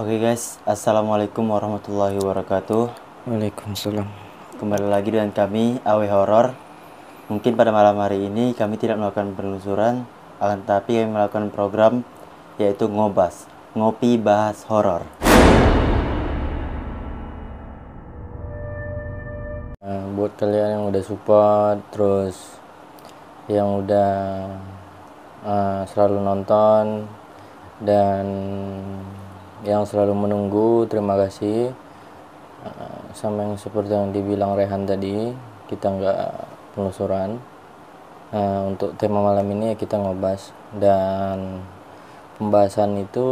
Oke guys, assalamualaikum warahmatullahi wabarakatuh. Waalaikumsalam. Kembali lagi dengan kami Awe Horor. Mungkin pada malam hari ini kami tidak melakukan penelusuran, akan tetapi kami melakukan program yaitu ngobas, ngopi bahas horor. Buat kalian yang udah support, terus yang udah selalu nonton dan yang selalu menunggu, terima kasih. Sama yang seperti yang dibilang Rehan tadi, kita nggak penelusuran. Untuk tema malam ini kita ngobas, dan pembahasan itu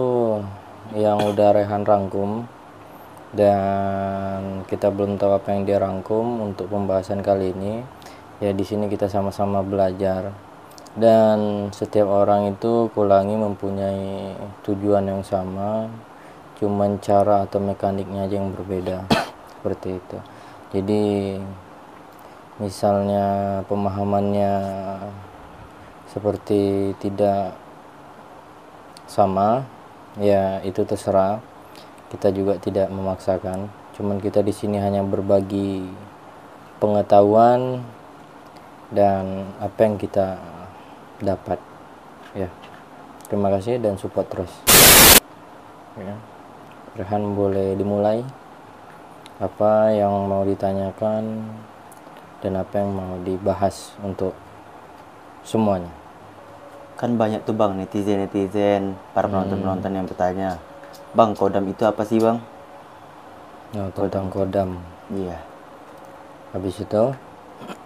yang udah Rehan rangkum, dan kita belum tahu apa yang dia rangkum untuk pembahasan kali ini. Ya di sini kita sama-sama belajar, dan setiap orang itu kulangi mempunyai tujuan yang sama, cuman cara atau mekaniknya aja yang berbeda. Seperti itu. Jadi misalnya pemahamannya seperti tidak sama, ya itu terserah. Kita juga tidak memaksakan. Cuman kita di sini hanya berbagi pengetahuan dan apa yang kita dapat. Ya. Terima kasih dan support terus. Ya. Rehan boleh dimulai. Apa yang mau ditanyakan dan apa yang mau dibahas untuk semuanya. Kan banyak tuh bang netizen, para penonton-penonton yang bertanya, "Bang, kodam itu apa sih bang?" Oh, tentang kodam. Iya. Habis itu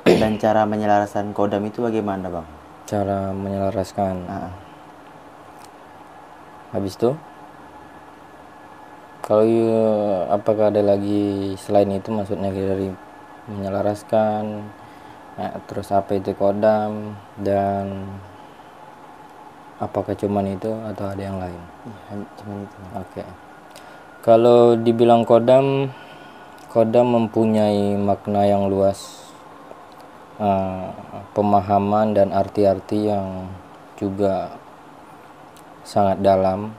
Dan cara menyelaraskan kodam itu bagaimana bang? cara menyelaraskan. Habis itu kalau apakah ada lagi selain itu, maksudnya dari menyelaraskan, terus apa itu kodam, dan apakah cuman itu atau ada yang lain? Iya, cuman itu. Oke. Kalau dibilang kodam mempunyai makna yang luas, pemahaman dan arti-arti yang juga sangat dalam.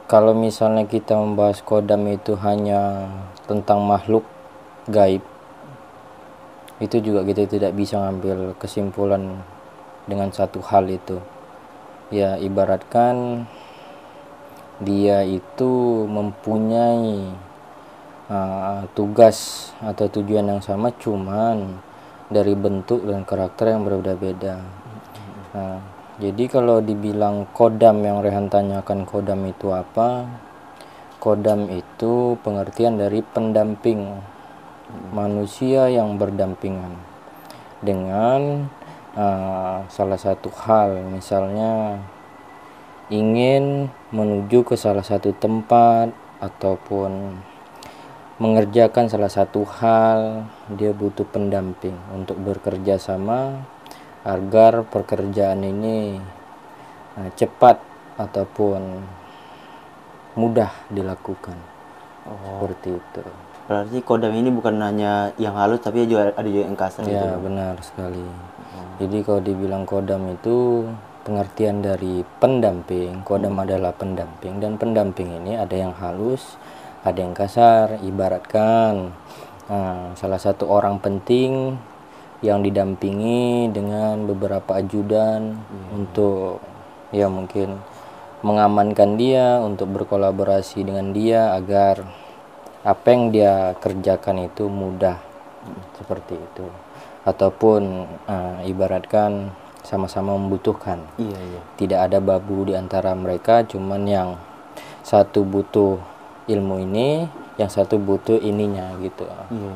Kalau misalnya kita membahas kodam itu hanya tentang makhluk gaib, itu juga kita tidak bisa ngambil kesimpulan dengan satu hal itu. Ya ibaratkan dia itu mempunyai tugas atau tujuan yang sama, cuman dari bentuk dan karakter yang berbeda-beda. Jadi kalau dibilang kodam, yang Rehan tanyakan kodam itu apa, kodam itu pengertian dari pendamping, manusia yang berdampingan dengan salah satu hal. Misalnya ingin menuju ke salah satu tempat ataupun mengerjakan salah satu hal, dia butuh pendamping untuk bekerja sama agar pekerjaan ini cepat ataupun mudah dilakukan. Seperti itu. Berarti kodam ini bukan hanya yang halus tapi juga ada juga yang kasar gitu. Ya benar sekali. Jadi kalau dibilang kodam itu pengertian dari pendamping. Kodam adalah pendamping, dan pendamping ini ada yang halus, ada yang kasar. Ibaratkan salah satu orang penting yang didampingi dengan beberapa ajudan untuk ya mungkin mengamankan dia, untuk berkolaborasi dengan dia agar apa yang dia kerjakan itu mudah. Seperti itu. Ataupun ibaratkan sama-sama membutuhkan. Iya. Tidak ada babu di antara mereka, cuman yang satu butuh ilmu ini, yang satu butuh ininya gitu. Iya.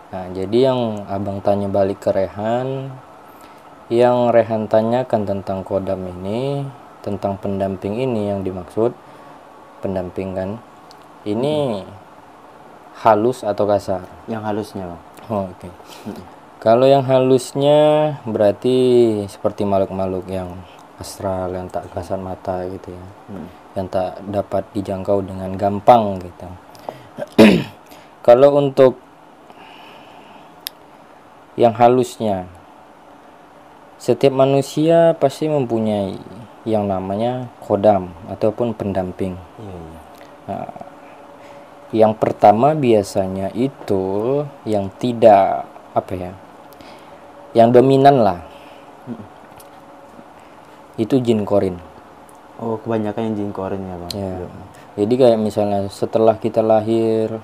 Nah, jadi yang abang tanya balik ke Rehan, yang Rehan tanyakan tentang kodam ini, tentang pendamping ini yang dimaksud, pendamping kan, ini halus atau kasar? Yang halusnya bang. Oke. Kalau yang halusnya berarti seperti makhluk-makhluk yang astral, yang tak kasat mata gitu ya, yang tak dapat dijangkau dengan gampang gitu. Kalau untuk yang halusnya, setiap manusia pasti mempunyai yang namanya kodam ataupun pendamping. Iya. Nah, yang pertama biasanya itu yang tidak apa ya, yang dominan lah, itu jin korin. Oh, kebanyakan yang jin korin ya bang. Ya. Jadi kayak misalnya setelah kita lahir,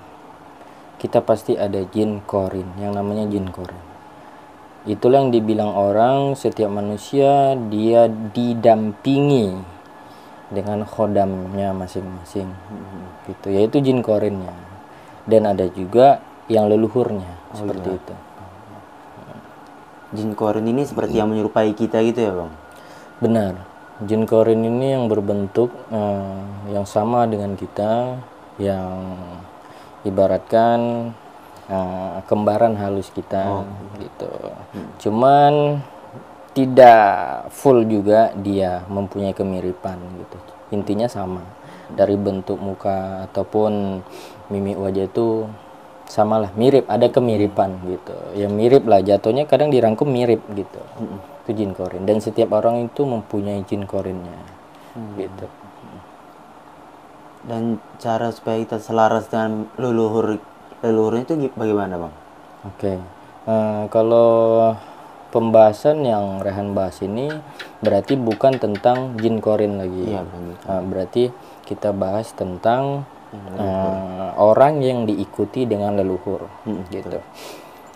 kita pasti ada jin korin, yang namanya jin korin. Itulah yang dibilang orang setiap manusia dia didampingi dengan khodamnya masing-masing, gitu, yaitu jin korinnya. Dan ada juga yang leluhurnya, seperti itu. Jin korin ini seperti yang menyerupai kita gitu ya bang? Benar, jin korin ini yang berbentuk yang sama dengan kita, yang ibaratkan kembaran halus kita, gitu. Cuman tidak full juga dia mempunyai kemiripan gitu. Intinya sama, dari bentuk muka ataupun mimik wajah itu samalah, mirip, ada kemiripan gitu. Ya mirip lah, jatuhnya kadang dirangkum mirip gitu. Itu jin korin, dan setiap orang itu mempunyai jin korinnya, gitu. Dan cara supaya kita selaras dengan leluhurnya itu bagaimana bang? Oke. Kalau pembahasan yang Rehan bahas ini berarti bukan tentang jin korin lagi. Iya, begitu. Berarti kita bahas tentang orang yang diikuti dengan leluhur, gitu.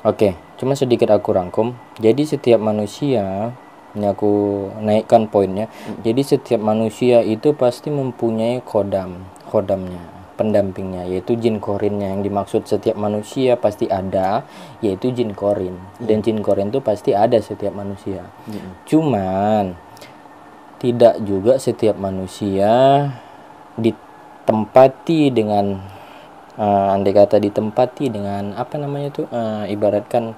Oke, cuma sedikit aku rangkum. Jadi setiap manusia, ini aku naikkan poinnya. Jadi setiap manusia itu pasti mempunyai khodamnya, pendampingnya, yaitu jin korinnya. Yang dimaksud setiap manusia pasti ada, yaitu jin korin. Dan jin korin itu pasti ada setiap manusia. Cuman tidak juga setiap manusia ditempati dengan andai kata ditempati dengan apa namanya itu, ibaratkan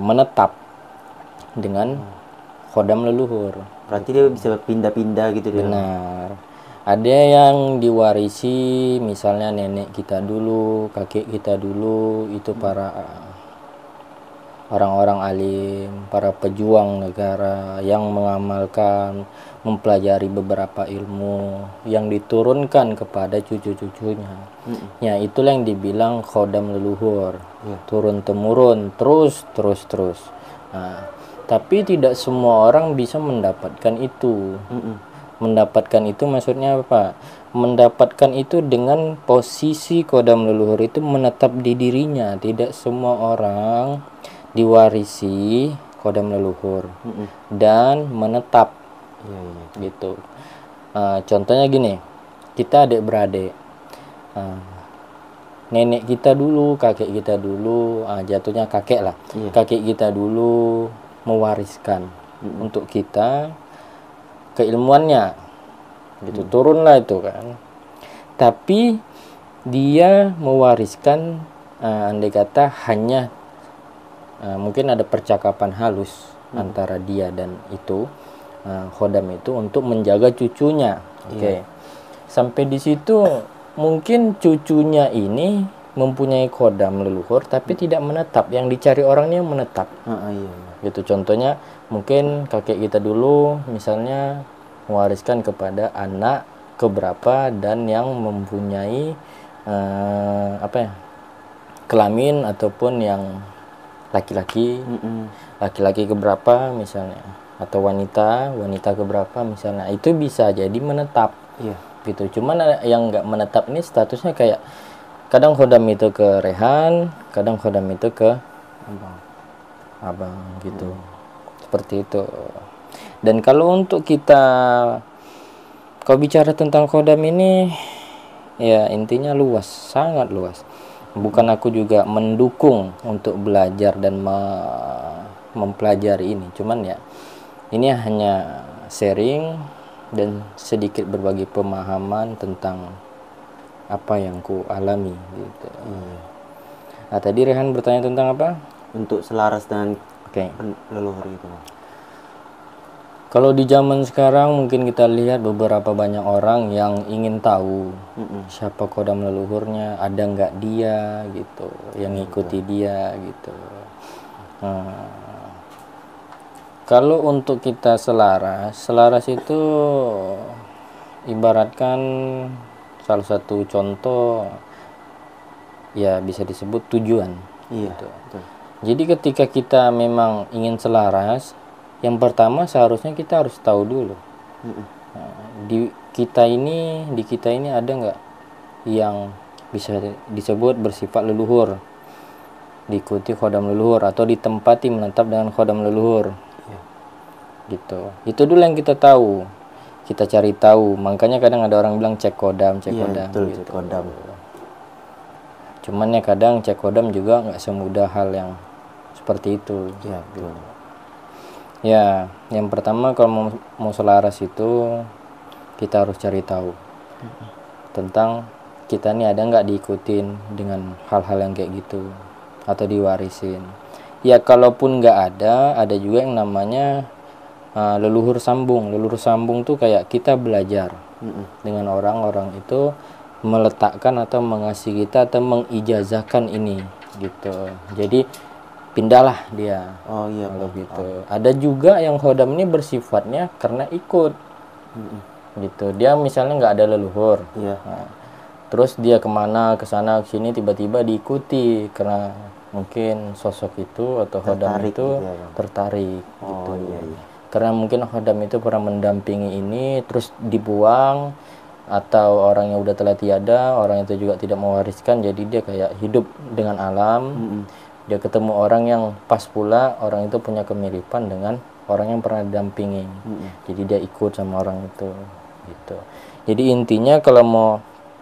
menetap dengan khodam leluhur. Berarti dia bisa pindah-pindah gitu dia. Benar. Ada yang diwarisi, misalnya nenek kita dulu, kakek kita dulu, itu para orang-orang alim, para pejuang negara yang mengamalkan, mempelajari beberapa ilmu yang diturunkan kepada cucu-cucunya. Ya, itulah yang dibilang khodam leluhur. Turun temurun, terus. Nah, tapi tidak semua orang bisa mendapatkan itu. Mendapatkan itu maksudnya apa? Mendapatkan itu dengan posisi khodam leluhur itu menetap di dirinya. Tidak semua orang diwarisi khodam leluhur dan menetap, gitu. Contohnya gini, kita adik-beradik, nenek kita dulu, kakek kita dulu, jatuhnya kakek lah, kakek kita dulu mewariskan untuk kita keilmuannya, gitu. Turunlah itu kan. Tapi dia mewariskan andai kata hanya mungkin ada percakapan halus antara dia dan itu khodam itu untuk menjaga cucunya. Oke. Sampai di situ mungkin cucunya ini mempunyai khodam leluhur tapi tidak menetap. Yang dicari orangnya menetap. Gitu. Contohnya mungkin kakek kita dulu misalnya mewariskan kepada anak keberapa dan yang mempunyai kelamin ataupun yang laki-laki keberapa misalnya, atau wanita keberapa misalnya, itu bisa jadi menetap, gitu. Cuman yang nggak menetap ini statusnya kayak kadang khodam itu ke Rehan, kadang khodam itu ke abang gitu, seperti itu. Dan kalau untuk kita bicara tentang khodam ini, ya intinya luas, sangat luas. Bukan aku juga mendukung untuk belajar dan mempelajari ini, cuman ya ini hanya sharing dan sedikit berbagi pemahaman tentang apa yang ku alami, gitu. Nah, tadi Rehan bertanya tentang apa? Untuk selaras dengan leluhur gitu. Kalau di zaman sekarang mungkin kita lihat beberapa banyak orang yang ingin tahu siapa khodam leluhurnya, ada nggak dia gitu, yang ngikuti dia gitu. Kalau untuk kita selaras itu ibaratkan salah satu contoh ya bisa disebut tujuan. Iya, Gitu. betul. Jadi ketika kita memang ingin selaras, yang pertama seharusnya kita harus tahu dulu. Mm-mm. Nah, di kita ini ada nggak yang bisa disebut bersifat leluhur, diikuti khodam leluhur atau ditempati menetap dengan khodam leluhur. Iya. Gitu. Itu dulu yang kita tahu. Kita cari tahu. Makanya kadang ada orang bilang cek khodam, cek Iya, khodam betul, gitu. cek khodam. Cuman ya kadang cek khodam juga nggak semudah hal yang seperti itu. Iya, betul. Ya, yang pertama kalau mau selaras itu kita harus cari tahu tentang kita nih ada nggak diikutin dengan hal-hal yang kayak gitu atau diwarisin. Ya kalaupun nggak ada juga yang namanya leluhur sambung. Leluhur sambung tuh kayak kita belajar dengan orang-orang itu meletakkan atau mengasih kita atau mengijazahkan ini gitu. Jadi pindahlah dia. Oh iya, Kalau Bang. gitu. Ada juga yang khodam ini bersifatnya karena ikut. Gitu. Dia misalnya nggak ada leluhur. Iya. Nah, terus dia kemana, ke sana, ke sini tiba-tiba diikuti karena mungkin sosok itu atau khodam Tertarik itu gitu ya, Bang. tertarik Oh gitu. iya, iya. Karena mungkin khodam itu pernah mendampingi ini terus dibuang atau orang yang udah telah tiada, orang itu juga tidak mewariskan, jadi dia kayak hidup dengan alam. Dia ketemu orang yang pas pula orang itu punya kemiripan dengan orang yang pernah didampingi. Jadi dia ikut sama orang itu gitu. Jadi intinya kalau mau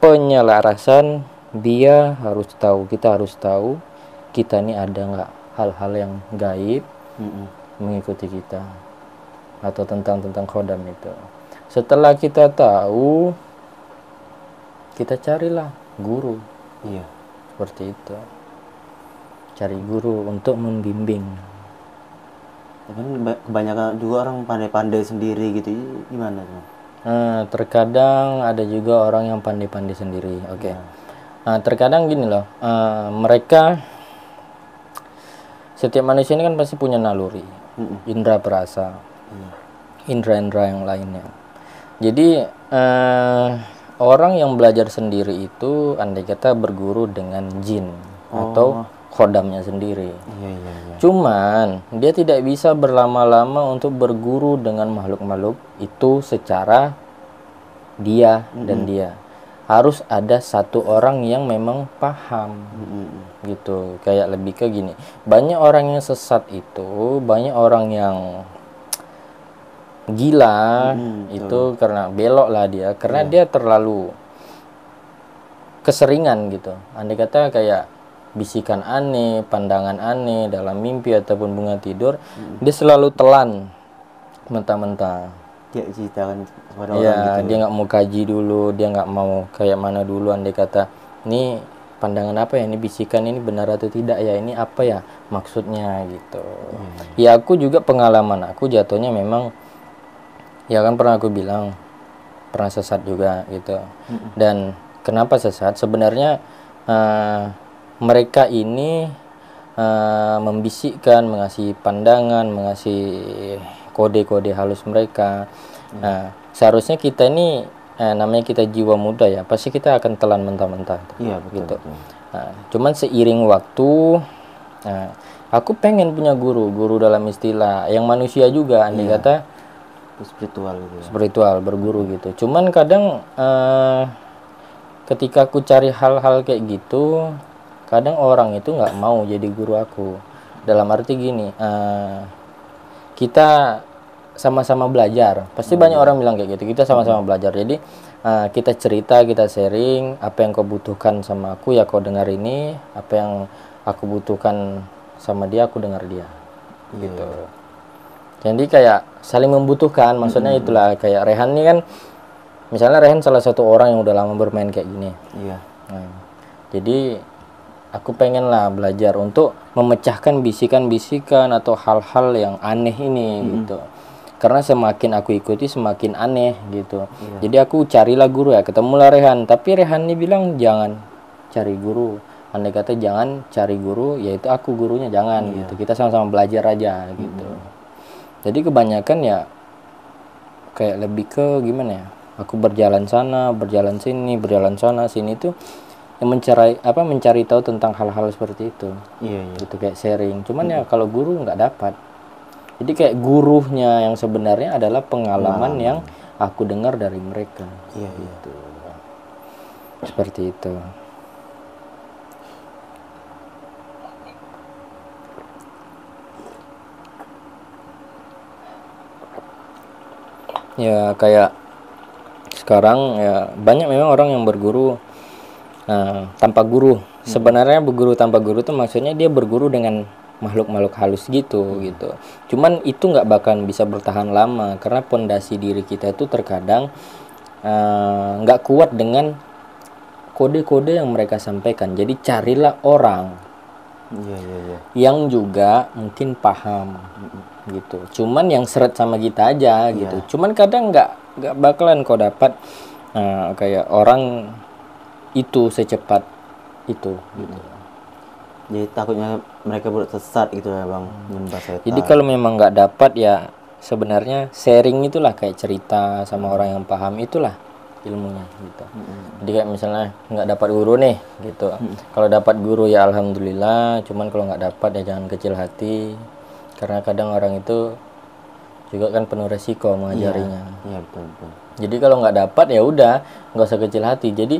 penyelarasan dia harus tahu, kita harus tahu kita ini ada nggak hal-hal yang gaib mengikuti kita atau tentang khodam itu. Setelah kita tahu, kita carilah guru. Iya. Seperti itu. Cari guru untuk membimbing. Tapi kebanyakan juga orang pandai-pandai sendiri gitu. Gimana, Bang? Terkadang ada juga orang yang pandai-pandai sendiri. Oke. Terkadang gini loh, mereka setiap manusia ini kan pasti punya naluri, indera perasa, indera-indera yang lainnya. Jadi orang yang belajar sendiri itu andai kata berguru dengan jin atau khodamnya sendiri. Iya. Cuman dia tidak bisa berlama-lama untuk berguru dengan makhluk-makhluk itu secara dia dan dia. Harus ada satu orang yang memang paham. Gitu. Kayak lebih ke gini. Banyak orang yang sesat itu, banyak orang yang gila itu karena belok lah dia, karena dia terlalu keseringan gitu. Andai kata kayak bisikan aneh, pandangan aneh dalam mimpi ataupun bunga tidur, dia selalu telan mentah-mentah. Dia ceritakan kepada Ya, orang gitu. dia nggak mau kaji dulu, dia nggak mau kayak mana dulu. Andai kata ini pandangan apa ya, ini bisikan ini benar atau tidak ya, ini apa ya maksudnya gitu. Ya aku juga pengalaman aku jatuhnya memang ya kan pernah aku bilang pernah sesat juga gitu. Dan kenapa sesat? Sebenarnya mereka ini membisikkan, mengasih pandangan, mengasih kode-kode halus mereka. Nah, seharusnya kita ini namanya kita jiwa muda ya, pasti kita akan telan mentah-mentah. Iya, betul. Gitu. Nah, cuman seiring waktu, aku pengen punya guru dalam istilah yang manusia juga, andai kata spiritual gitu ya. Spiritual, berguru gitu. Cuman kadang ketika aku cari hal-hal kayak gitu, kadang orang itu nggak mau jadi guru aku. Dalam arti gini, kita sama-sama belajar. Pasti banyak orang bilang kayak gitu. Kita sama-sama belajar. Jadi kita cerita, kita sharing apa yang kau butuhkan sama aku ya kau dengar ini, apa yang aku butuhkan sama dia aku dengar dia. Gitu. Jadi kayak saling membutuhkan. Maksudnya itulah kayak Rehan ini kan, misalnya Rehan salah satu orang yang udah lama bermain kayak gini. Iya. Nah, jadi aku pengen lah belajar untuk memecahkan bisikan-bisikan atau hal-hal yang aneh ini gitu. Karena semakin aku ikuti semakin aneh gitu. Jadi aku carilah guru ya, ketemulah Rehan. Tapi Rehan ini bilang jangan cari guru. Andai kata jangan cari guru, yaitu aku gurunya jangan gitu. Kita sama-sama belajar aja gitu. Jadi kebanyakan ya kayak lebih ke gimana ya? Aku berjalan sana, berjalan sini, berjalan sana sini tuh yang mencari tahu tentang hal-hal seperti itu. Iya, iya. Gitu kayak sharing. Cuman ya kalau guru nggak dapat. Jadi kayak gurunya yang sebenarnya adalah pengalaman yang aku dengar dari mereka. Iya, iya. Gitu. Seperti itu. Ya kayak sekarang ya banyak memang orang yang berguru tanpa guru. Sebenarnya berguru tanpa guru itu maksudnya dia berguru dengan makhluk-makhluk halus gitu gitu. Cuman itu nggak bakalan bisa bertahan lama karena pondasi diri kita itu terkadang nggak kuat dengan kode-kode yang mereka sampaikan. Jadi carilah orang Iya, iya, iya. yang juga mungkin paham gitu. Cuman yang seret sama kita aja gitu. Cuman kadang nggak bakalan kau dapat kayak orang itu secepat itu gitu. Jadi takutnya mereka tersesat gitu ya bang, nyembah setan. Jadi kalau memang nggak dapat ya sebenarnya sharing itulah kayak cerita sama orang yang paham itulah ilmunya gitu. Jadi kayak misalnya nggak dapat guru nih gitu. Kalau dapat guru ya alhamdulillah. Cuman kalau nggak dapat ya jangan kecil hati. Karena kadang orang itu juga kan penuh resiko mengajarinya. Iya, betul, betul. Jadi kalau nggak dapat ya udah nggak usah kecil hati. Jadi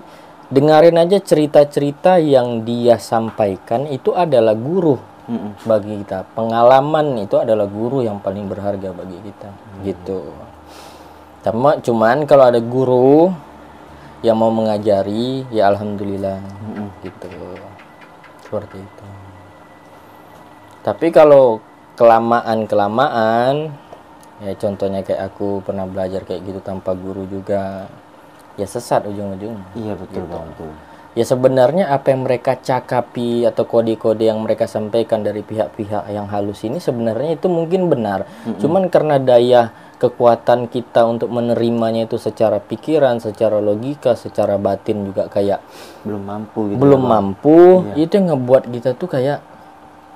dengarin aja cerita-cerita yang dia sampaikan itu adalah guru bagi kita. Pengalaman itu adalah guru yang paling berharga bagi kita. Gitu. Cuman kalau ada guru yang mau mengajari ya alhamdulillah gitu. Seperti itu. Tapi kalau kelamaan ya contohnya kayak aku pernah belajar kayak gitu tanpa guru juga ya sesat ujung-ujungnya. Iya, betul gitu. bang, betul. Ya sebenarnya apa yang mereka cakapi atau kode-kode yang mereka sampaikan dari pihak-pihak yang halus ini sebenarnya itu mungkin benar. Cuman karena daya kekuatan kita untuk menerimanya itu secara pikiran, secara logika, secara batin juga kayak Belum mampu gitu. belum mampu, itu yang ngebuat kita tuh kayak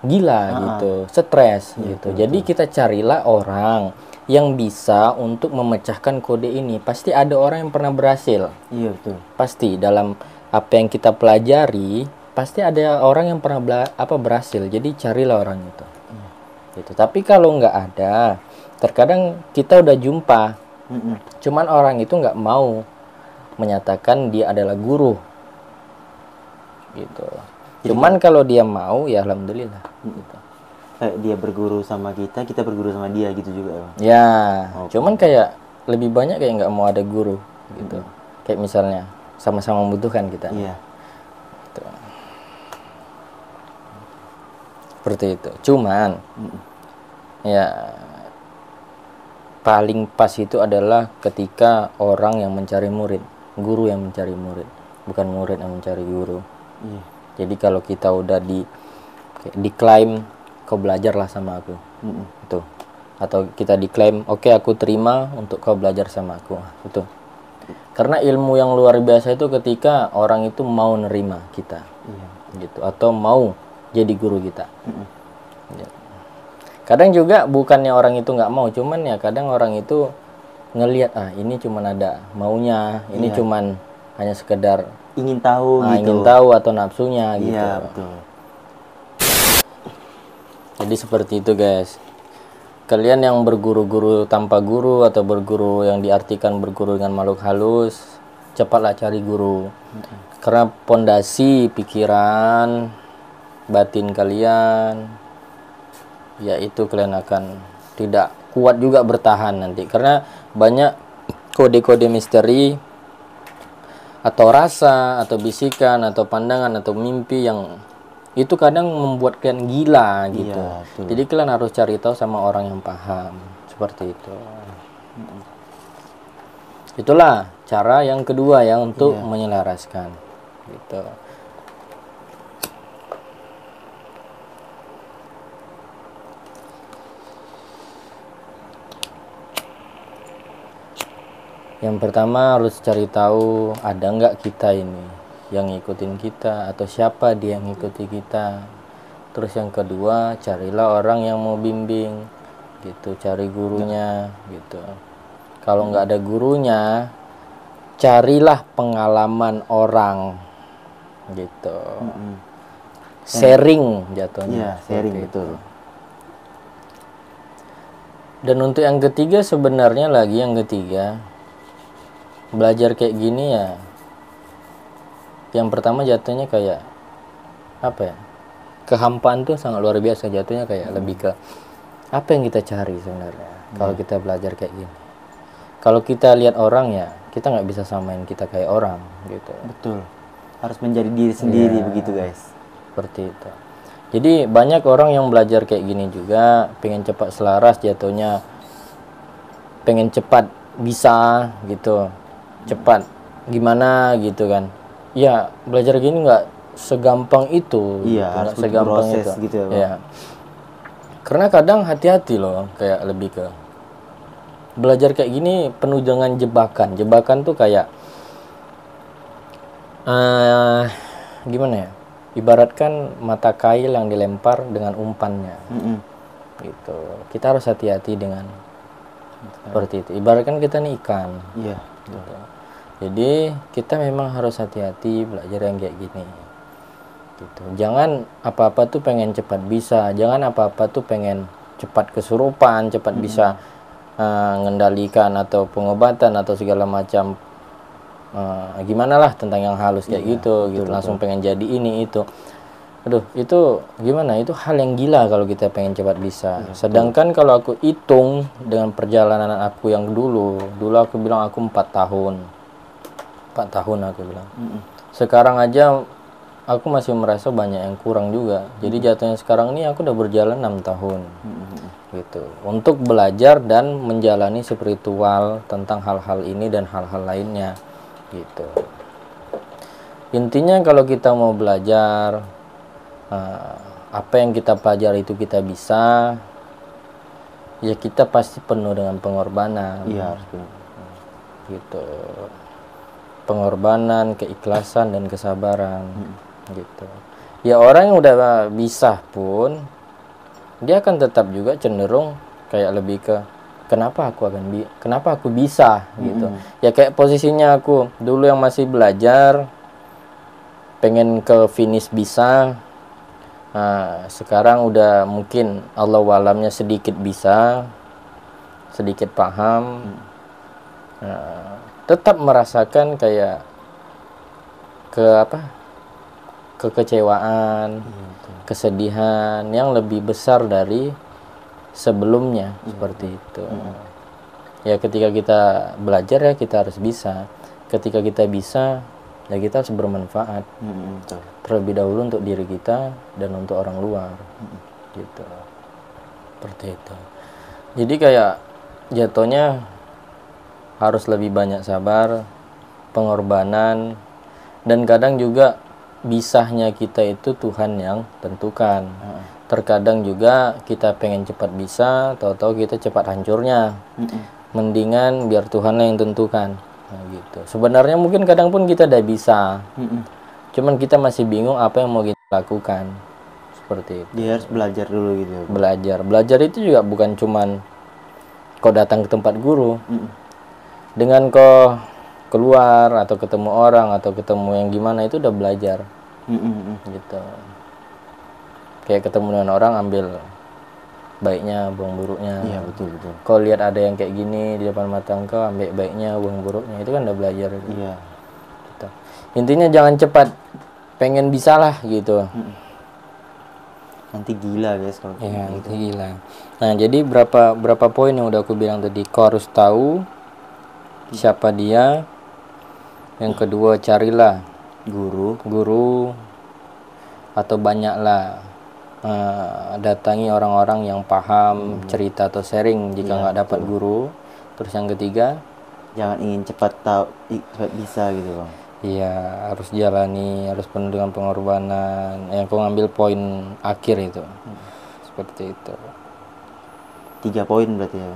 gila gitu, stres gitu. Jadi kita carilah orang yang bisa untuk memecahkan kode ini. Pasti ada orang yang pernah berhasil. Iya, betul. Pasti dalam apa yang kita pelajari, pasti ada orang yang pernah berhasil. Jadi carilah orang itu. Gitu. Tapi kalau nggak ada, terkadang kita udah jumpa, cuman orang itu nggak mau menyatakan dia adalah guru. Gitu. Cuman kalau dia mau, ya alhamdulillah. Gitu. Kayak dia berguru sama kita berguru sama dia gitu juga ya bang. Ya, cuman kayak lebih banyak kayak nggak mau ada guru gitu. Kayak misalnya sama-sama membutuhkan kita. Iya. Gitu. Seperti itu. Cuman ya paling pas itu adalah ketika orang yang mencari murid, guru yang mencari murid, bukan murid yang mencari guru. Iya. Jadi kalau kita udah diklaim kau belajarlah sama aku, itu, atau kita diklaim oke, aku terima untuk kau belajar sama aku, itu. Karena ilmu yang luar biasa itu ketika orang itu mau nerima kita, gitu, atau mau jadi guru kita. Kadang juga bukannya orang itu nggak mau, cuman ya kadang orang itu ngelihat ini cuman ada maunya, ini cuman hanya sekedar ingin tahu gitu. Ingin tahu atau nafsunya gitu. Iya, betul. Jadi seperti itu guys. Kalian yang berguru-guru tanpa guru atau berguru yang diartikan berguru dengan makhluk halus, cepatlah cari guru. Karena pondasi pikiran batin kalian, yaitu kalian akan tidak kuat juga bertahan nanti. Karena banyak kode-kode misteri atau rasa atau bisikan atau pandangan atau mimpi yang itu kadang membuat kalian gila gitu. Jadi kalian harus cari tahu sama orang yang paham. Seperti itu. Itulah cara yang kedua ya untuk menyelaraskan gitu. Yang pertama harus cari tahu ada nggak kita ini yang ngikutin kita atau siapa dia yang ngikuti kita. Terus yang kedua carilah orang yang mau bimbing gitu, cari gurunya gitu. Kalau nggak ada gurunya carilah pengalaman orang gitu. Sharing jatuhnya. Iya, sharing Seperti betul. itu. Dan untuk yang ketiga sebenarnya lagi yang ketiga, belajar kayak gini ya, yang pertama jatuhnya kayak apa ya, kehampaan tuh sangat luar biasa jatuhnya, kayak lebih ke apa yang kita cari sebenarnya kalau kita belajar kayak gini. Kalau kita lihat orang ya kita nggak bisa samain kita kayak orang gitu. Betul. Harus menjadi diri sendiri Iya. begitu guys. Seperti itu. Jadi banyak orang yang belajar kayak gini juga, pengen cepat selaras jatuhnya, pengen cepat bisa gitu, cepat gimana gitu kan. Ya belajar gini nggak segampang itu. Iya, gitu. harus Nggak butuh segampang proses itu. gitu ya, Bang. Ya. Karena kadang hati-hati loh, kayak lebih ke belajar kayak gini penuh dengan jebakan. Jebakan tuh kayak gimana ya? Ibaratkan mata kail yang dilempar dengan umpannya. Gitu. Kita harus hati-hati dengan seperti itu. Ibaratkan kita nih ikan. Iya. Gitu. Jadi kita memang harus hati-hati belajar yang kayak gini. Gitu. Jangan apa-apa tuh pengen cepat bisa. Jangan apa-apa tuh pengen cepat kesurupan, cepat bisa mengendalikan atau pengobatan atau segala macam. Gimana lah tentang yang halus kayak gitu, gitu. Langsung pengen jadi ini itu. Aduh, itu gimana? Itu hal yang gila kalau kita pengen cepat bisa. Sedangkan kalau aku hitung dengan perjalanan aku yang dulu aku bilang aku 4 tahun. 4 tahun aku bilang. Sekarang aja aku masih merasa banyak yang kurang juga. Jadi jatuhnya sekarang ini aku udah berjalan 6 tahun. Gitu. Untuk belajar dan menjalani spiritual tentang hal-hal ini dan hal-hal lainnya. Gitu. Intinya kalau kita mau belajar, apa yang kita pelajari itu kita bisa, ya kita pasti penuh dengan pengorbanan. Iya. Gitu. Pengorbanan, keikhlasan dan kesabaran. Gitu. Ya orang yang udah bisa pun dia akan tetap juga cenderung kayak lebih ke kenapa aku bisa gitu. Ya kayak posisinya aku dulu yang masih belajar pengen ke finish bisa. Nah, sekarang udah mungkin Allah walamnya sedikit bisa, sedikit paham. Tetap merasakan kayak kekecewaan, kesedihan yang lebih besar dari sebelumnya. Seperti itu. Ya ketika kita belajar ya kita harus bisa. Ketika kita bisa ya kita harus bermanfaat terlebih dahulu untuk diri kita dan untuk orang luar. Gitu. Seperti itu. Jadi kayak jatuhnya harus lebih banyak sabar, pengorbanan, dan kadang juga bisanya kita itu Tuhan yang tentukan. Terkadang juga kita pengen cepat bisa, tahu-tahu kita cepat hancurnya. Mendingan biar Tuhan yang tentukan. Nah, gitu. Sebenarnya mungkin kadang pun kita udah bisa. Cuman kita masih bingung apa yang mau kita lakukan. Seperti itu. Dia harus belajar dulu gitu. Belajar itu juga bukan cuman kau datang ke tempat guru. Dengan kau keluar atau ketemu orang atau ketemu yang gimana itu udah belajar. Gitu. Kayak ketemu dengan orang ambil baiknya, buang buruknya. Iya, betul. Kau lihat ada yang kayak gini di depan mata engkau, ambil baiknya, buang buruknya. Itu kan udah belajar. Iya. Gitu. Intinya jangan cepat pengen bisa lah gitu. Nanti gila guys kalau Ya, nanti gila. Nah, jadi berapa poin yang udah aku bilang tadi. Kau harus tahu siapa dia. Yang kedua, carilah guru atau banyaklah datangi orang-orang yang paham cerita atau sharing jika nggak dapat guru. Terus yang ketiga, jangan ingin cepat bisa gitu bang. iya harus jalani, harus penuh dengan pengorbanan. Yang aku ngambil poin akhir itu seperti itu. 3 poin berarti ya.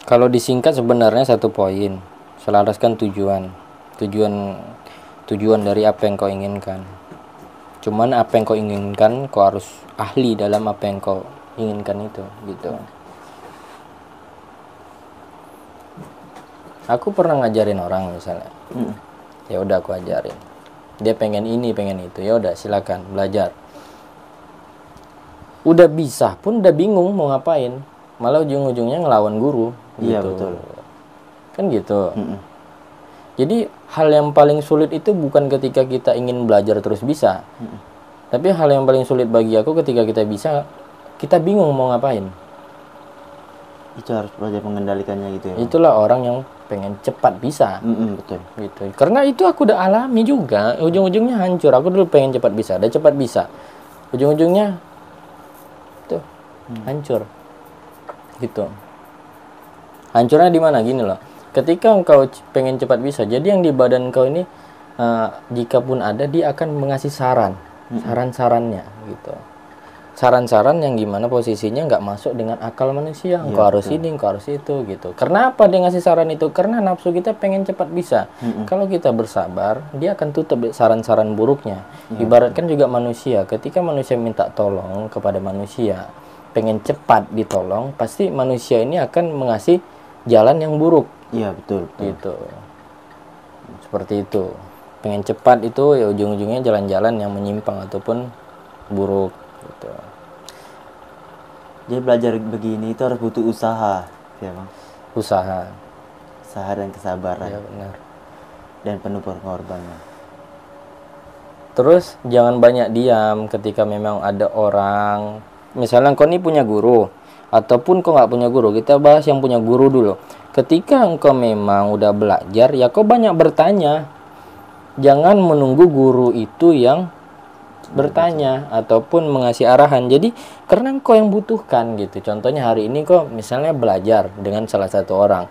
Kalau disingkat sebenarnya 1 poin, selaraskan tujuan dari apa yang kau inginkan. Cuman apa yang kau inginkan, kau harus ahli dalam apa yang kau inginkan itu, gitu. Aku pernah ngajarin orang misalnya. Ya udah aku ajarin. Dia pengen ini, pengen itu. Ya udah silakan belajar. Udah bisa pun udah bingung mau ngapain. Malah ujung-ujungnya ngelawan guru Iya, gitu. betul. Kan gitu. Jadi hal yang paling sulit itu bukan ketika kita ingin belajar terus bisa. Tapi hal yang paling sulit bagi aku ketika kita bisa, kita bingung mau ngapain. Itu harus belajar mengendalikannya gitu ya. Itulah orang yang pengen cepat bisa. Betul. Gitu. Karena itu aku udah alami juga. Ujung-ujungnya hancur. Aku dulu pengen cepat bisa, udah cepat bisa. Ujung-ujungnya tuh hancur. Gitu. Hancurnya di mana? Gini loh. Ketika engkau pengen cepat bisa, jadi yang di badan kau ini jika pun ada, dia akan mengasih saran-sarannya gitu. Saran-saran yang gimana posisinya nggak masuk dengan akal manusia. Engkau harus ini, engkau harus itu gitu. Karena apa dia ngasih saran itu? Karena nafsu kita pengen cepat bisa. Kalau kita bersabar, dia akan tutup saran-saran buruknya. Ibaratkan juga manusia, ketika manusia minta tolong kepada manusia, pengen cepat ditolong, pasti manusia ini akan mengasih jalan yang buruk. Iya, betul. Gitu. Seperti itu. Pengen cepat itu ya ujung-ujungnya jalan-jalan yang menyimpang ataupun buruk gitu. Jadi belajar begini itu harus butuh usaha, ya Bang. Usaha Dan kesabaran. ya benar. Dan penuh pengorbanan. Terus jangan banyak diam ketika memang ada orang, misalnya kau ini punya guru ataupun kau nggak punya guru. Kita bahas yang punya guru dulu. Ketika engkau memang udah belajar, ya kau banyak bertanya. Jangan menunggu guru itu yang bertanya ataupun mengasih arahan. Jadi karena engkau yang butuhkan gitu. Contohnya hari ini kau misalnya belajar dengan salah satu orang,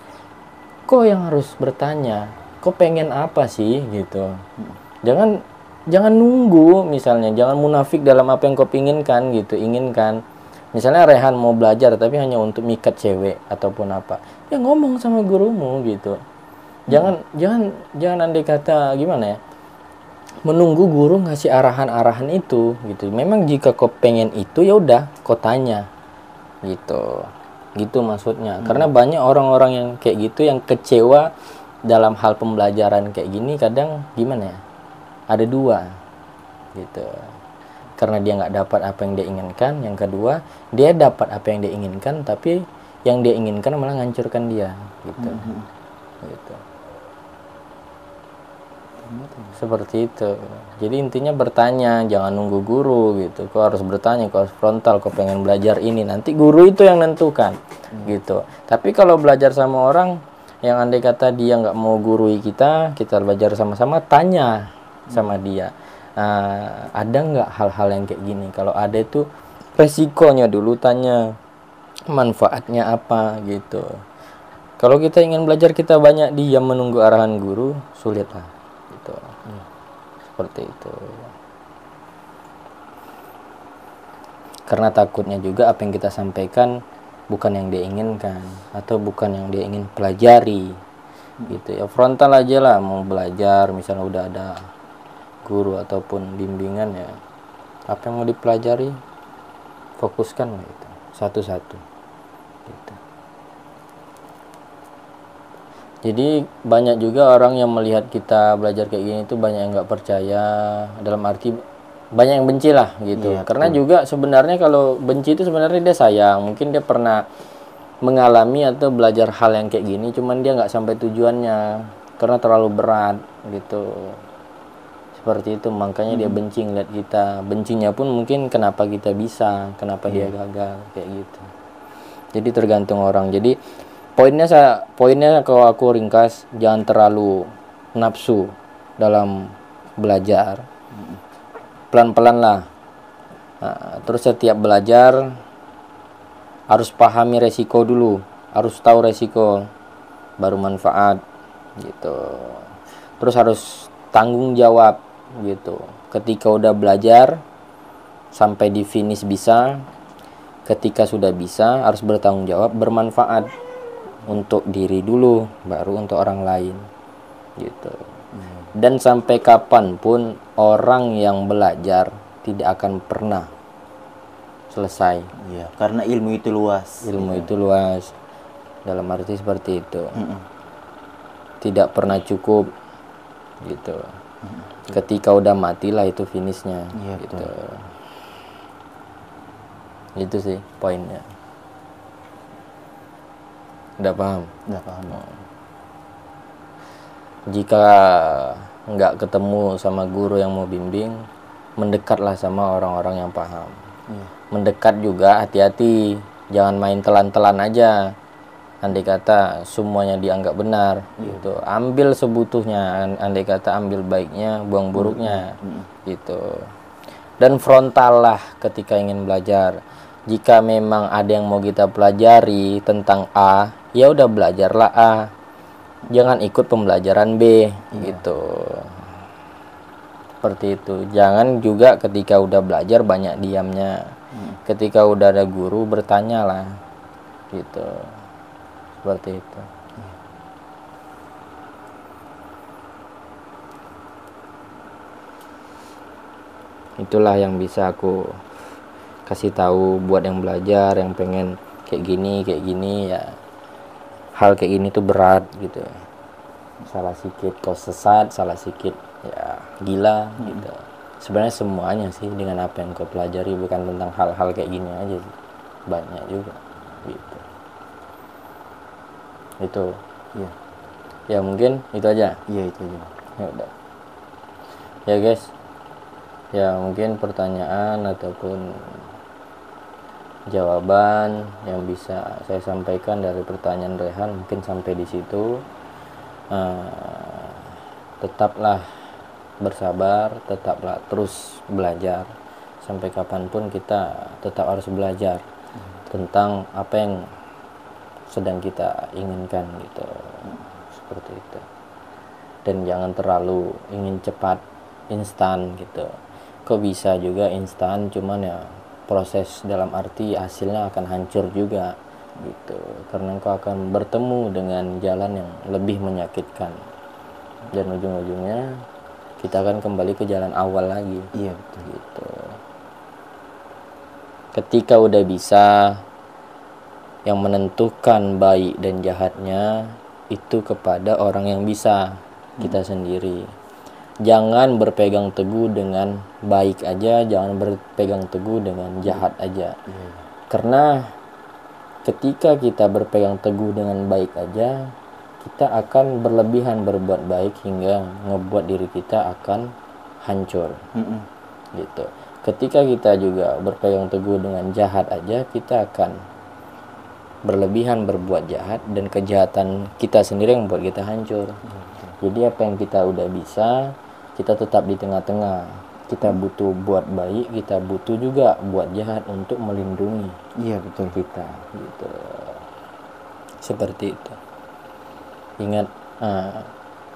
kau yang harus bertanya, kau pengen apa sih gitu. Jangan nunggu, misalnya jangan munafik dalam apa yang kau inginkan gitu. Misalnya Rehan mau belajar tapi hanya untuk mikat cewek ataupun apa, ya ngomong sama gurumu gitu. Jangan andai kata gimana ya, menunggu guru ngasih arahan-arahan itu gitu. Memang jika kau pengen itu ya udah kau tanya gitu maksudnya. Karena banyak orang-orang yang kayak gitu yang kecewa dalam hal pembelajaran kayak gini. Kadang gimana ya, ada dua gitu. Karena dia nggak dapat apa yang dia inginkan. Yang kedua, dia dapat apa yang dia inginkan, tapi yang dia inginkan malah ngancurkan dia gitu. Gitu. Seperti itu. Jadi intinya bertanya, jangan nunggu guru gitu. Kau harus bertanya, kau harus frontal, kau pengen belajar ini, nanti guru itu yang nentukan gitu. Tapi kalau belajar sama orang yang andai kata dia nggak mau gurui kita belajar sama-sama, tanya sama dia, ada nggak hal-hal yang kayak gini? Kalau ada itu resikonya dulu tanya, manfaatnya apa gitu. Kalau kita ingin belajar kita banyak diam menunggu arahan guru, sulit lah gitu. Seperti itu. Karena takutnya juga apa yang kita sampaikan bukan yang dia inginkan atau bukan yang dia ingin pelajari gitu ya. Frontal aja lah, mau belajar misalnya udah ada guru ataupun bimbingan, ya apa yang mau dipelajari fokuskan gitu satu-satu gitu. Jadi banyak juga orang yang melihat kita belajar kayak gini itu banyak yang nggak percaya, dalam arti banyak yang benci lah gitu. Iya, karena juga sebenarnya kalau benci itu sebenarnya dia sayang, mungkin dia pernah mengalami atau belajar hal yang kayak gini, cuman dia nggak sampai tujuannya karena terlalu berat gitu. Seperti itu, makanya dia benci ngeliat kita. Bencinya pun mungkin kenapa kita bisa, kenapa dia gagal kayak gitu. Jadi tergantung orang. Jadi poinnya kalau aku ringkas, jangan terlalu nafsu dalam belajar. Pelan-pelan lah. Nah, terus setiap belajar harus pahami resiko dulu, harus tahu resiko baru manfaat gitu. Terus harus tanggung jawab gitu. Ketika udah belajar sampai di finish bisa, ketika sudah bisa harus bertanggung jawab, bermanfaat untuk diri dulu baru untuk orang lain gitu. Dan sampai kapanpun orang yang belajar tidak akan pernah selesai. Iya, karena ilmu itu luas. Ilmu itu luas, dalam arti seperti itu. tidak pernah cukup gitu. Ketika udah matilah itu finishnya. Iya, gitu. betul. Itu sih poinnya. Udah paham? Udah paham. Jika nggak ketemu sama guru yang mau bimbing, mendekatlah sama orang-orang yang paham. Iya. Mendekat juga hati-hati, jangan main telan-telan aja. Andai kata semuanya dianggap benar, gitu. Ambil sebutuhnya, andai kata ambil baiknya, buang buruknya, gitu. Dan frontal lah ketika ingin belajar. Jika memang ada yang mau kita pelajari tentang A, ya udah belajarlah A. Jangan ikut pembelajaran B, gitu. Seperti itu. Jangan juga ketika udah belajar banyak diamnya. Ketika udah ada guru bertanyalah, gitu. Seperti itu. Itulah yang bisa aku kasih tahu buat yang belajar, yang pengen kayak gini ya. Hal kayak gini tuh berat gitu. Salah sedikit kau sesat, salah sedikit ya gila gitu. Sebenarnya semuanya sih dengan apa yang kau pelajari, bukan tentang hal-hal kayak gini aja sih. Banyak juga gitu. Itu Iya. ya mungkin itu aja. Iya, itu aja. Ya udah ya guys, ya mungkin pertanyaan ataupun jawaban yang bisa saya sampaikan dari pertanyaan Rehan mungkin sampai di situ. Tetaplah bersabar, tetaplah terus belajar. Sampai kapanpun kita tetap harus belajar tentang apa yang sedang kita inginkan gitu. Seperti itu. Dan jangan terlalu ingin cepat, instan gitu. Kok bisa juga instan, cuman ya proses dalam arti hasilnya akan hancur juga gitu. Karena kau akan bertemu dengan jalan yang lebih menyakitkan. Dan ujung-ujungnya kita akan kembali ke jalan awal lagi. Iya, betul. Gitu. Ketika udah bisa, yang menentukan baik dan jahatnya itu kepada orang yang bisa, kita sendiri. Jangan berpegang teguh dengan baik aja, jangan berpegang teguh dengan jahat aja. Karena ketika kita berpegang teguh dengan baik aja, kita akan berlebihan berbuat baik hingga ngebuat diri kita akan hancur. Gitu. Ketika kita juga berpegang teguh dengan jahat aja, kita akan berlebihan berbuat jahat dan kejahatan kita sendiri yang membuat kita hancur. Jadi apa yang kita udah bisa, kita tetap di tengah-tengah. Kita butuh buat baik, kita butuh juga buat jahat untuk melindungi. Iya, betul. Kita gitu. Seperti itu.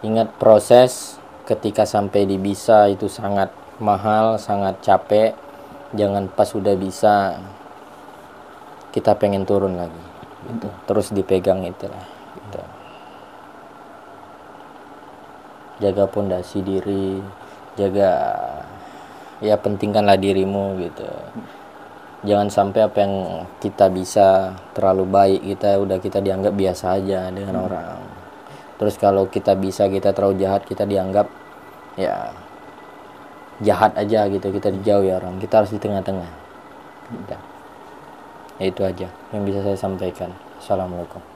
Ingat proses ketika sampai di bisa itu sangat mahal, sangat capek. Jangan pas udah bisa kita pengen turun lagi gitu. Terus dipegang itulah gitu. Jaga pondasi diri, jaga ya pentingkanlah dirimu gitu. Jangan sampai apa yang kita bisa terlalu baik, kita dianggap biasa aja dengan orang. Terus kalau kita bisa kita terlalu jahat, kita dianggap ya jahat aja gitu, kita dijauhi orang. Kita harus di tengah-tengah gitu. Ya itu aja yang bisa saya sampaikan. Assalamualaikum.